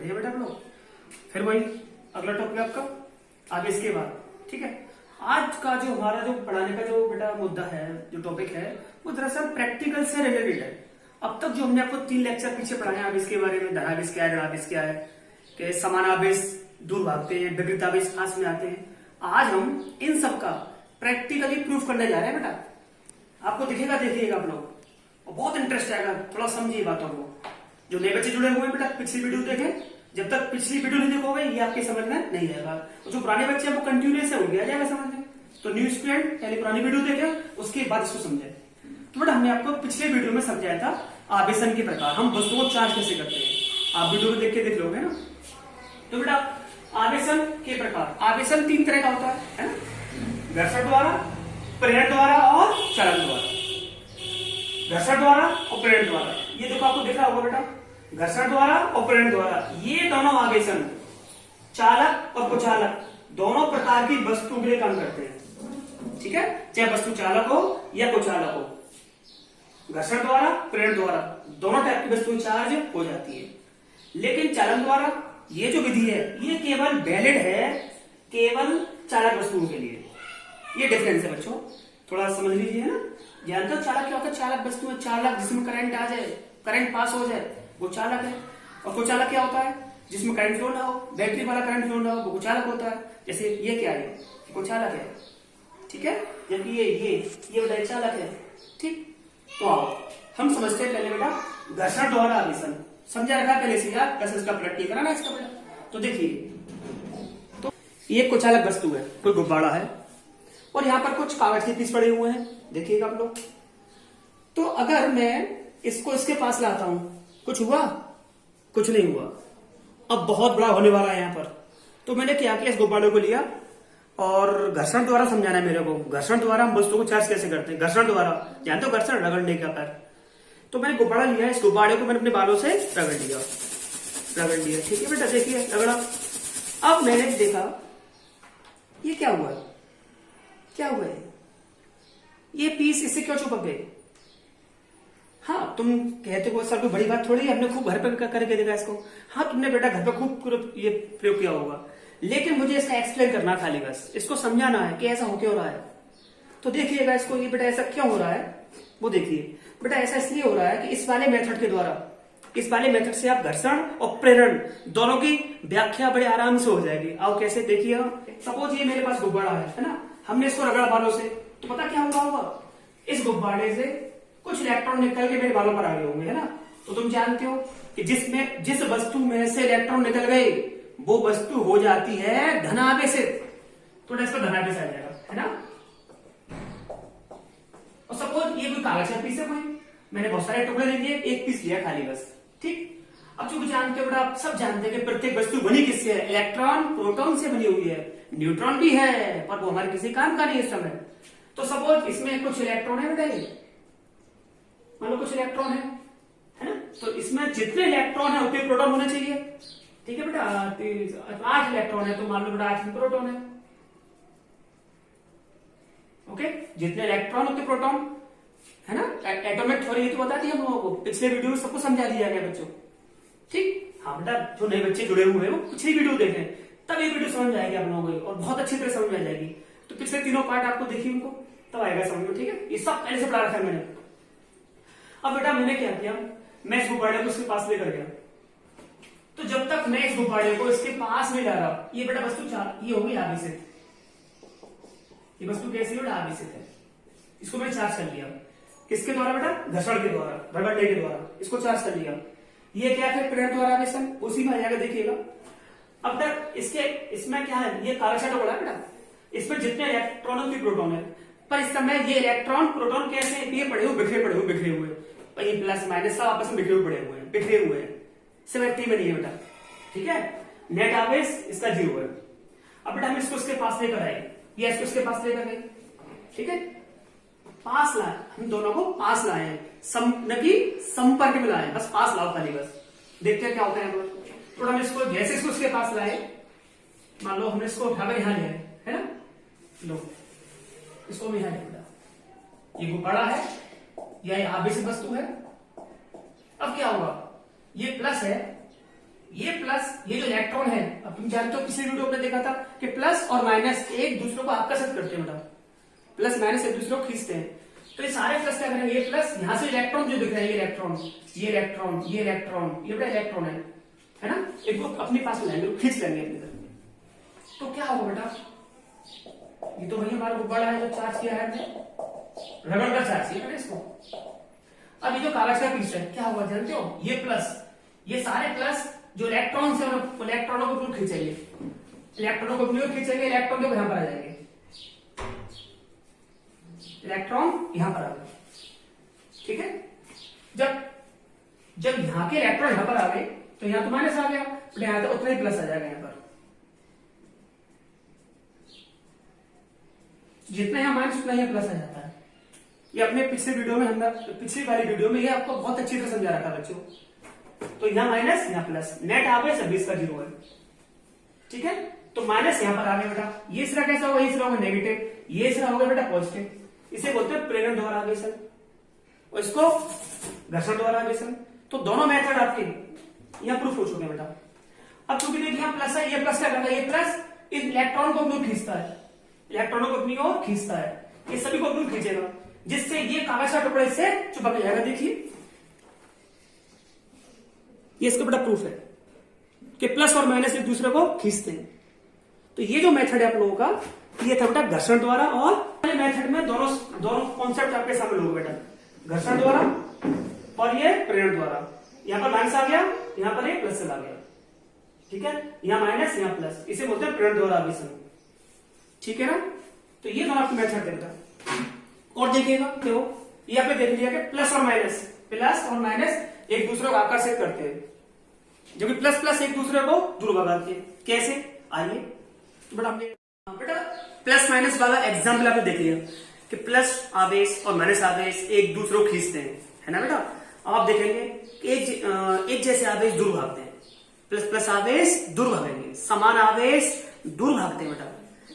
बढ़िया बेटा हम लोग। फिर वही अगला टॉपिक आपका आगे इसके बाद, ठीक है। आज का जो हमारा जो पढ़ाने का जो बेटा मुद्दा है, जो टॉपिक है, वो दरअसल प्रैक्टिकल से रिलेटेड है। अब तक जो हमने आपको 3 लेक्चर पीछे पढ़ाए हैं आवेश के बारे में, धनावेश क्या है, ऋणावेश क्या है, कि समानावेश दूर भागते हैं, विपरीतावेश पास में आते हैं। आज हम इन सब का प्रैक्टिकली प्रूफ करने जा रहे हैं बेटा। आपको दिखेगा, देखिएगा आप लोग, और बहुत इंटरेस्ट आएगा, थोड़ा समझिए बातों को। जो नए बच्चे जुड़े हुए हैं बेटा, पिछली वीडियो देखें, जब तक पिछली वीडियो नहीं देखोगे ये आपके समझ में नहीं आएगा। और जो पुराने बच्चे हैं वो कंटिन्यूस हो गया जाएगा समझ में। तो न्यू स्टूडेंट पहले पुरानी वीडियो देखे, उसके बाद इसको समझे। तो बेटा हमने आपको पिछले वीडियो में समझाया था आवेशन के प्रकार, हम वस्तुओं को चार्ज कैसे करते हैं। आप वीडियो में देख के देख लोगे ना। तो बेटा आवेशन के प्रकार, आवेशन 3 तरह का होता है ना, घर्षण द्वारा, प्रेरण द्वारा और चलन द्वारा। घर्षण द्वारा और प्रेरण द्वारा, ये देखो आपको दिख रहा होगा बेटा, घर्षण द्वारा और प्रेरण द्वारा, ये दोनों आवेशन चालक और कुचालक दोनों प्रकार की वस्तु के लिए काम करते हैं, ठीक है। चाहे वस्तु चालक हो या कुचालक हो, घर्षण द्वारा प्रेरण द्वारा दोनों टाइप की वस्तु चार्ज हो जाती है। लेकिन चालन द्वारा ये जो विधि है ये केवल वैलिड है केवल चालक वस्तुओं के लिए। ये डिफरेंस है बच्चों, थोड़ा समझ लीजिए ना। जानते हो चालक क्या होता है? चालक वस्तु है, चालक जिसमें करंट आ जाए, करंट पास हो जाए, वो चालक है। और कुचालक क्या होता है? जिसमें करंट फ्लो ना हो, बैटरी वाला करंट फ्लो ना हो, वो कुचालक होता है। जैसे ये क्या है, कुचालक है, ठीक है। जबकि ये बेटा चालक है, ठीक। तो आओ हम समझते हैं पहले बेटा घर्षण द्वारा आवेशन, समझा रखा पहले से यार, बस इसका प्रैक्टिस कराना इसका बेटा। तो देखिए, तो ये कुचालक वस्तु है, कोई गुब्बारा है और यहाँ पर कुछ कागज के पीस पड़े हुए हैं, देखिएगा आप लोग। तो अगर मैं इसको इसके पास लाता हूं, कुछ हुआ? कुछ नहीं हुआ। अब बहुत बड़ा होने वाला है यहाँ पर। तो मैंने क्या किया, इस गुब्बारे को लिया और घर्षण द्वारा समझाना है मेरे को। घर्षण द्वारा हम वस्तु को चार्ज कैसे करते हैं? घर्षण द्वारा, जानते हो घर्षण, रगड़ने का कर। तो मैंने गुब्बारा लिया, इस गुब्बारे को मैंने अपने बालों से रगड़ लिया, ठीक है बेटा। देखिए रगड़ा। अब मैंने देखा ये क्या हुआ, क्या हुआ है, ये पीस इससे क्यों चिपक गए? हाँ, तुम कहते हो सर कोई बड़ी बात थोड़ी है, हमने खूब घर पे करके देखा इसको। हाँ, तुमने बेटा घर पे खूब ये प्रयोग किया होगा, लेकिन मुझे इसका एक्सप्लेन करना खाली, बस इसको समझाना है कि ऐसा हो क्यों रहा है। तो देखिएगा इसको, ये बेटा ऐसा क्यों हो रहा है वो देखिए बेटा। ऐसा इसलिए हो रहा है कि इस वाले मेथड के द्वारा, इस वाले मेथड से आप घर्षण और प्रेरण दोनों की व्याख्या बड़े आराम से हो जाएगी। आओ कैसे, देखिए। सपोज ये मेरे पास गुब्बारा है ना, हमने इसको रगड़ा बालों से, तो पता क्या हुआ होगा, इस गुब्बारे से कुछ इलेक्ट्रॉन निकल के मेरे बालों पर आ गए होंगे, है ना। तो तुम जानते हो कि जिस वस्तु में से इलेक्ट्रॉन निकल गए वो वस्तु हो जाती है धनावेशित। तो इसका धनावेश आ जाएगा, है ना। और सपोज ये कोई कागज का पीस है, कोई मैंने बहुत सारे टुकड़े ले लिए, एक पीस लिया खाली बस, ठीक। अब चूंकि जानते हो बेटा, आप सब जानते हैं कि प्रत्येक वस्तु बनी किससे है? इलेक्ट्रॉन प्रोटॉन से बनी हुई है। न्यूट्रॉन भी है पर वो हमारे किसी काम का नहीं है इस समय। तो सपोज इसमें कुछ इलेक्ट्रॉन है बेटा, ये मान लो कुछ इलेक्ट्रॉन है ना। तो इसमें जितने इलेक्ट्रॉन है उतने प्रोटॉन होने चाहिए, ठीक है बेटा। 8 इलेक्ट्रॉन है तो मान लो बेटा 8 प्रोटॉन है, ओके। जितने इलेक्ट्रॉन उतने प्रोटॉन, है ना। एटॉमिक थ्योरी तो बता दी हम लोगों को, पिछले वीडियो में सबको समझा दिया गया बच्चों, ठीक। हाँ बेटा, जो नए बच्चे जुड़े हुए हैं वो पिछली वीडियो देखें, तब ये वीडियो समझ आएगी आप लोगों को और बहुत अच्छी तरह समझ में आ जाएगी। तो पिछले तीनों पार्ट आपको देखिए उनको, तब आएगा समझ में, ठीक है। ये सब पहले से पढ़ा रखा है मैंने। अब बेटा मैंने क्या किया, मैं इस गुब्बारे को इसके पास लेकर गया। तो जब तक मैं इस गुब्बारे को इसके पास नहीं ला रहा, ये बेटा वस्तु ये होगी आवेशित। ये वस्तु कैसी है? आवेशित है। इसको मैंने चार्ज कर लिया, किसके द्वारा बेटा? घर्षण के द्वारा, रगड़ने के द्वारा इसको चार्ज कर लिया। ये क्या है? प्रेरण द्वारा आवेशन, उसी में आ जाएगा, देखिएगा। अब तक इसमें क्या है? ये कागज का टुकड़ा है बेटा, इसमें जितने इलेक्ट्रॉन उतने प्रोटॉन है। पर इस समय ये इलेक्ट्रॉन प्रोटॉन कैसे ये पड़े हुए, बिखरे हुए, ये प्लस माइनस सब आपस में बिखरे हुए हैं, सिमेट्री में नहीं है बेटा, ठीक है। नेट आवेश इसका 0 है। अब बेटा हम इसको इसके पास लेकर आए, या इसको इसके पास लेकर गए, ठीक है। पास लाए, हम दोनों को पास लाए, न कि संपर्क में लाए, बस पास लाओ खाली, बस देखते हैं क्या होता है। तो हम इसको जैसे इसको इसके पास लाए, मान लो हमने इसको उठाकर यहां लिया है ना, लो इसको हम यहां लिया, ये गुब्बारा है या ये आवेशित वस्तु है। अब क्या होगा, ये प्लस है ये प्लस, ये जो इलेक्ट्रॉन है, अब तुम जानते हो पिछले वीडियो में देखा था कि प्लस और माइनस एक दूसरे को आकर्षित करते हैं, मतलब प्लस माइनस एक दूसरे को खींचते हैं। तो ये सारे प्लस क्या करेंगे, ये प्लस यहाँ से इलेक्ट्रॉन जो दिख रहे हैं, ये इलेक्ट्रॉन, ये इलेक्ट्रॉन, ये इलेक्ट्रॉन, ये बड़ा इलेक्ट्रॉन है ना, इनको अपने पास लाएंगे, खींच लेंगे अपनी तरफ। तो क्या होगा बेटा, ये तो वही हमारा गुब्बारा है जो चार्ज किया है हमने, रबड़ का चार्ज है इसको। अब ये जो कागज का पीस है क्या होगा जानते हो, ये प्लस, ये सारे प्लस जो इलेक्ट्रॉन से इलेक्ट्रॉनों को अपनी खींचेंगे, इलेक्ट्रॉनों को अपनी खींचेंगे, इलेक्ट्रॉन देखो यहां पर आ जाएंगे, इलेक्ट्रॉन यहां पर आ गए, ठीक है। जब यहां के इलेक्ट्रॉन यहां पर आ गए तो यहां तो माइनस आ गया, बट यहां तो उतना ही प्लस आ जाएगा, यहां पर जितना यहां माइनस उतना ही प्लस आ जाता है। ये अपने पिछले वीडियो में हमने, पिछली वाली वीडियो में ये आपको बहुत अच्छी तरह समझा रखा बच्चों। तो यहां माइनस यहां प्लस, नेट आ गया 26 का 0 है, ठीक है। तो माइनस यहां पर आ गया बेटा, ये सिरा कैसा होगा, ये सिरा होगा नेगेटिव, ये सिरा होगा बेटा पॉजिटिव, इसे बोलते हैं प्रेरण द्वारा आवेशन और इसको घर्षण द्वारा आवेशन। तो दोनों मेथड आपके यहां प्रूफ हो चुके हैं बेटा। अब चूंकि देखिए यहां प्लस है, ये प्लस क्या करता है, ये प्लस इस इलेक्ट्रॉन को अपनी ओर खींचता है, इलेक्ट्रॉनों को अपनी ओर खींचता है, ये सभी को अपनी खींचेगा, जिससे ये कागज का टुकड़ा इससे चिपक जाएगा। देखिए ये इसका बड़ा प्रूफ है कि प्लस और माइनस एक दूसरे को खींचते हैं। तो ये जो मेथड है आप लोगों का, ये था बेटा घर्षण द्वारा, और मेथड में दोनों कॉन्सेप्ट आपके सामने लोगे बेटा, घर्षण द्वारा और ये प्रेरण द्वारा। यहां पर माइनस आ गया, यहां पर ये प्लस चला गया, ठीक है, यहां माइनस यहां प्लस, इसे बोलते हैं प्रेरण द्वारा आवेशन, ठीक है ना। तो ये दोनों आपके मेथड है बेटा। और देखिएगा देखो, ये आपने देख लिया कि प्लस और माइनस एक दूसरे को आकर्षित करते हैं, जबकि प्लस प्लस एक दूसरे को दूर भगाते हैं। कैसे, आइए बेटा हमने बेटा प्लस माइनस वाला एग्जाम्पल आपने देख लिया कि प्लस आवेश और माइनस आवेश एक दूसरे को खींचते हैं, है ना बेटा। अब आप देखेंगे एक जैसे आवेश दूर भागते हैं, प्लस प्लस आवेश दूर भागेंगे, समान आवेश दूर भागते हैं बेटा।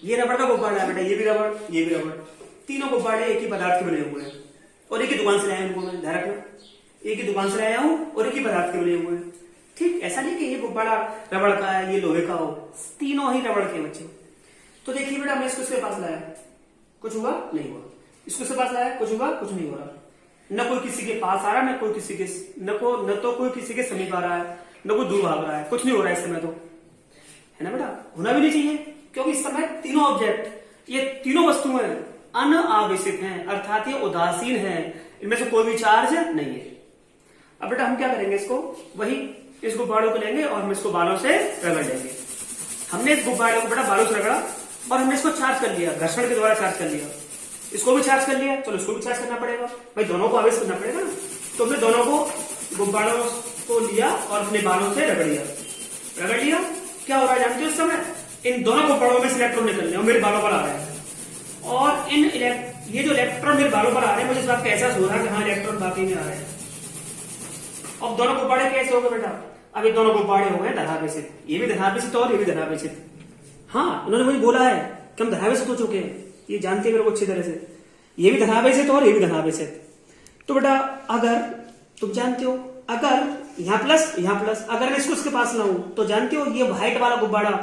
ये रबड़ का गुब्बारा है बेटा, ये भी रबड़, ये भी रबड़, तीनों गुब्बारे एक ही पदार्थ के बने हुए हैं और एक ही दुकान से लाया उनको मैं, ध्यान रखना, एक ही दुकान से लाया हूं और एक ही पदार्थ के बने हुए हैं, ठीक। ऐसा नहीं कि ये गुब्बारा रबड़ का है, ये लोहे का हो, तीनों ही रबड़ के बच्चे। तो देखिए बेटा, मैं इसको इसके पास लाया, कुछ हुआ नहीं हुआ, इसको इसके पास लाया, कुछ हुआ कुछ नहीं हो रहा, न कोई किसी के पास आ रहा, न कोई किसी के न तो कोई किसी के समीप आ रहा है, न कोई दूर भाग रहा है, कुछ नहीं हो रहा है इस समय, तो है ना बेटा, होना भी नहीं चाहिए, क्योंकि इस समय तीनों ऑब्जेक्ट, ये तीनों वस्तुएं अनावेशित हैं, अर्थात ये उदासीन हैं, इनमें से कोई भी चार्ज नहीं है। अब बेटा हम क्या करेंगे, इसको वही इस गुब्बारे को लेंगे और हम इसको बालों से रगड़ लेंगे। हमने इस गुब्बारे को बेटा बालों से रगड़ा और हमने इसको चार्ज कर लिया, घर्षण के द्वारा चार्ज कर लिया, इसको भी चार्ज कर लिया, चलो इसको भी चार्ज करना पड़ेगा भाई, दोनों को आवेश करना पड़ेगा ना। तो हमने दोनों को गुब्बारों को लिया और अपने बालों से रगड़ लिया। क्या हो रहा है जानते हो, इस समय इन दोनों गुब्बारों में से इलेक्ट्रॉन निकल रहे हैं और मेरे बालों पर आ रहे हैं, और ये जो इलेक्ट्रॉन मेरे बालों पर आ रहे हैं, मुझे इस बात का एहसास हो रहा है कि हाँ इलेक्ट्रॉन बाकी में आ रहे हैं। अब दोनों गुब्बारे कैसे हो गए बेटा, अब ये दोनों गुब्बारे हो गए धनावेशित, ये भी धनावेशित और ये भी धनावेशित। हाँ उन्होंने वही बोला है कि हम धनावेशित हो चुके हैं, ये जानते हैं मेरे को अच्छी तरह से, ये भी धनावेशित और ये भी धनावेशित। तो बेटा अगर तुम जानते हो, अगर यहाँ प्लस, अगर मैं इसको इसके पास लाऊं तो जानते हो ये व्हाइट वाला गुब्बारा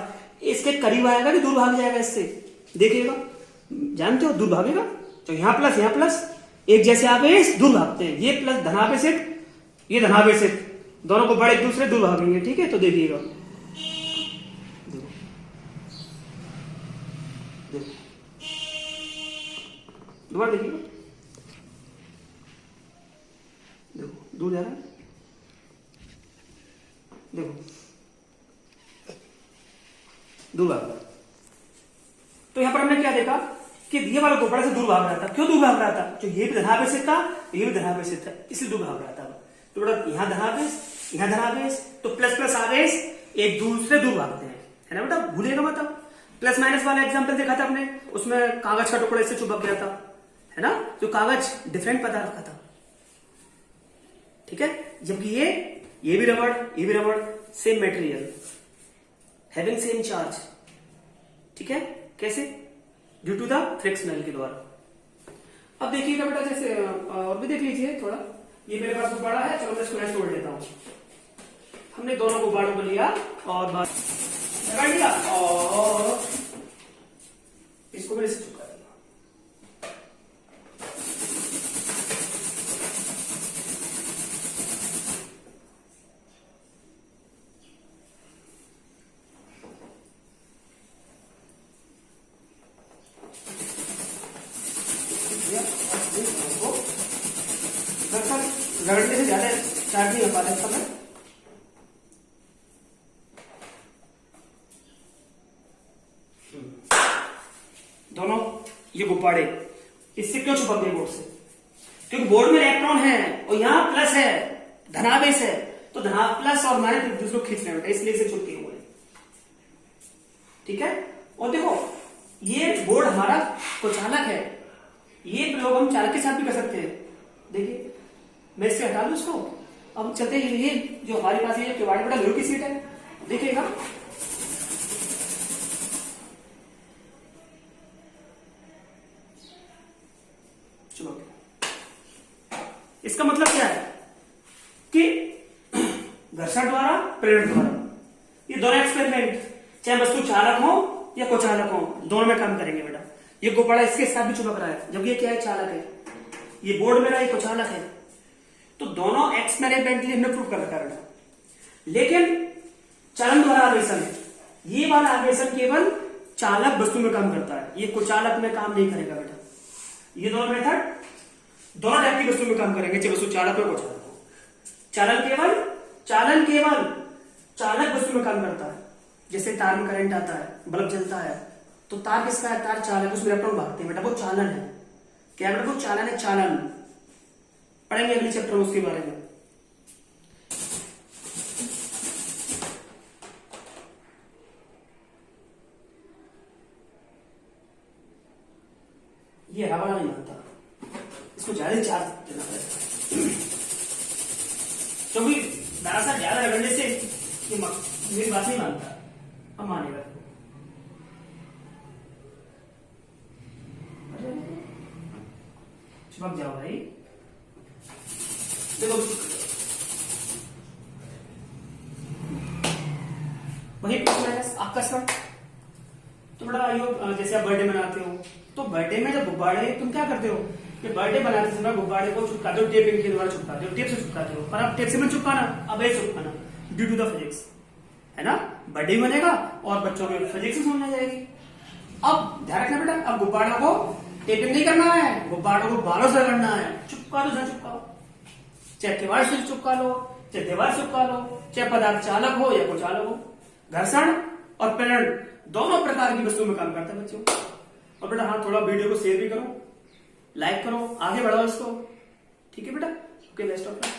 इसके करीब आएगा कि दूर भाग जाएगा इससे, देखिएगा, जानते हो दूर भागेगा। तो यहाँ प्लस एक जैसे आवेश दूर भागते हैं, ये प्लस धनावेशित, ये धनावेशित, दोनों को बड़े एक दूसरे दूर भागेंगे, ठीक है। तो देखिएगा, देखो दोबारा देखिएगा, देखो दूर जा रहा है, देखो दूर भाग रहा। तो यहां पर हमने क्या देखा कि ये वाला गुब्बारा से दूर भाग रहा था। क्यों दूर भाग रहा था, जो ये भी धनावेशित था, ये भी धनावेशित था, इसलिए दूर भाग रहा था। तो बेटा यहां धनावेश, तो प्लस प्लस आवेश एक दूसरे दूर भागते हैं, है ना बेटा, भूलिएगा मत। प्लस माइनस वाला एग्जांपल देखा था आपने, उसमें कागज का टुकड़ा इससे चिपक गया था, है ना, जो कागज डिफरेंट पदार्थ का था, ठीक है। जबकि ये भी रबड़, same material, having same charge, ठीक है। कैसे, ड्यू टू द फ्रिक्शनल के द्वारा। अब देखिएगा बेटा, जैसे और भी देख लीजिए थोड़ा, ये मेरे पास गुब्बारा है, चलो मैं इसको ऐसे तोड़ लेता हूं। हमने दोनों गुब्बारों को लिया और रगड़ लिया और इसको मैंने इसे चुका दिया। रगड़ने से ज्यादा चार्ज नहीं हो पाता इसका मैं। दोनों ये गुब्बारे इससे क्यों छुपक गए बोर्ड से? क्योंकि बोर्ड में इलेक्ट्रॉन है और यहाँ प्लस है, धनावेश है, तो धना प्लस और माइनस एक दूसरे को खींचने बेटा, इसलिए इसे छुपके हुए। ठीक है। और देखो ये बोर्ड हमारा कुचालक है, ये प्रयोग हम चालक के साथ भी कर सकते हैं। देखिए मैं इससे हटा दूं इसको, अब चलते हैं। ये जो हमारे पास ये किवाड़ बड़ा लोहे की सीट है, देखिएगा चलो। इसका मतलब क्या है कि घर्षण द्वारा प्रेरण द्वारा ये दोनों एक्सपेरिमेंट चाहे वस्तु चालक हो या कुचालक हो दोनों में काम करेंगे बेटा। ये गुब्बारा इसके साथ भी चिपक रहा है, जब ये क्या है चालक है, ये बोर्ड मेरा ये कुचालक है, तो दोनों एक्सपेरिमेंटली हमने प्रूव कर रखा है बेटा। लेकिन चलन द्वारा आवेशन, ये वाला आवेशन केवल चालक वस्तु में काम करता है, ये कुचालक में काम नहीं करेगा बेटा। ये दोनों मेथड दोनों टाइप की वस्तु में काम करेंगे, चाहे वस्तु चालक हो कुचालक हो। चालन केवल चालक वस्तु में काम करता है। जैसे तार में करंट आता है, बल्ब जलता है, तो तार किसका है? तार चालक, उसमें इलेक्ट्रॉन भागते हैं बेटा, वो चालन है। क्या बेटा? वो चालन है, चालन। पढ़ेंगे अगले चैप्टर में उसके बारे में। ये हवा नहीं मानता, इसको ज्यादा चार्ज देना पड़ेगा, क्योंकि दरअसल ज्यादा रगड़ने से ये मेरी बात नहीं मानता, अब मानेगा। चिपक जाओ भाई, देखो वही आकर्षण। तो बड़ा आयोग जैसे आप बर्थडे मनाते हो, तो बर्थडे में जब गुब्बारे तुम क्या करते हो कि बर्थडे बनाते समय गुब्बारे को चिपकाते हो, टेपिंग के द्वारा चिपकाते हो, टेप से चिपकाते हो। पर अब टेप से मत चिपकाना, अब ऐसे चिपकाना ड्यू टू द फिजिक्स, है ना। बर्थडे बनेगा और बच्चों में फिजिक्स समझ आ जाएगी। अब ध्यान रखना बेटा, अब गुब्बारों को टेपिंग नहीं करना है, गुब्बारों को बालों से रगड़ना है। चिपका दो, चिपकाओ, चाहे किवाड़ से चिपका लो, चाहे दीवार से चिपका लो, चाहे पदार्थ चालक हो या कुचालक हो। घर्षण और प्रेरण दोनों प्रकार की वस्तुओं में काम करता है बच्चों। और बेटा हाँ, थोड़ा वीडियो को शेयर भी करो, लाइक करो, आगे बढ़ाओ इसको। ठीक है बेटा, ओके, बेस्ट ऑफ लक।